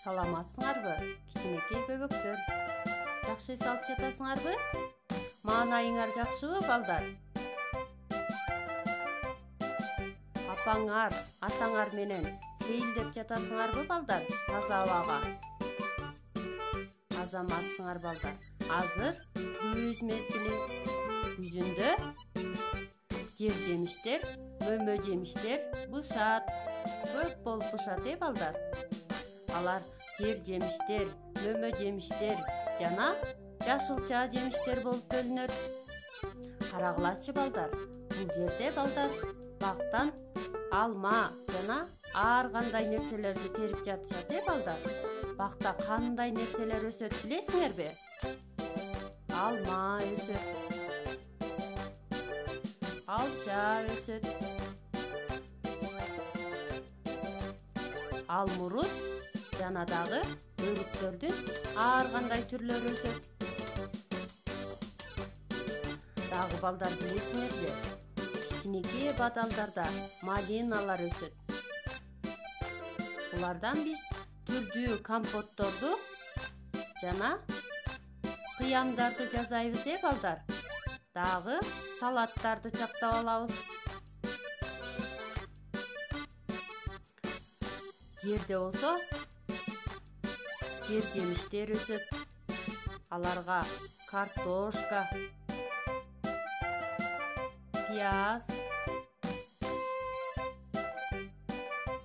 Саламатсыңарбы, кичинекей бөбөктөр? Жакшы эс алып жатасыңарбы? Маанайыңар жакшыбы, балдар? Апаңар, атаңар менен сейилдеп жатасыңарбы, балдар? Таза абага. Азаматсыңар, балдар. Азыр күз мезгили. Күзүндө жер жемиштер, мөмө жемиштер бышат. Көп болуп бышат, балдар. Алар жер жемиштер, мөмө жемиштер жана жашылча жемиштер болуп бөлүнөт. Карагылачы, балдар. Бул жерде балдар бактан алма жана ар кандай нерселерди терип жатышат, балдар. Бакта кандай нерселер өсөт билесиңерби? Алма өсөт. Алча өсөт. Алмурут жана дагы өрүктөрдүн ар кандай түрлөрү өсөт. Дагы балдар билесиңерби? Кичинекей бадалдарда малиналар өсөт. Булардан биз түрдүү компотторду жана кыямдарды жасайбыз, балдар. Дагы салаттарды чактап алабыз. Жерде болсо жер жемиштер өсөт. Аларга картошка, пияз,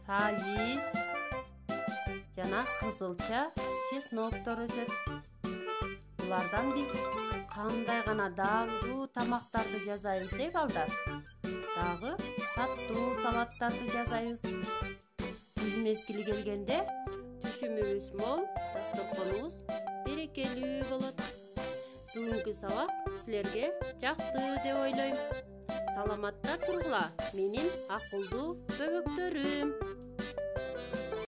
сабиз жана кызылча чесноктор өсөт. Булардан биз кандай гана дагуу тамактарды жасайбыз, балдар. Дагы таттуу салаттарды жасайбыз. Күз мезгили келгенде түшүмүбүз мол, дастарканыбыз берекелүү болот. Бүгүнкү сабак силерге жакты деп ойлойм. Саламатта тургула, менин акылдуу бөбөктөрүм.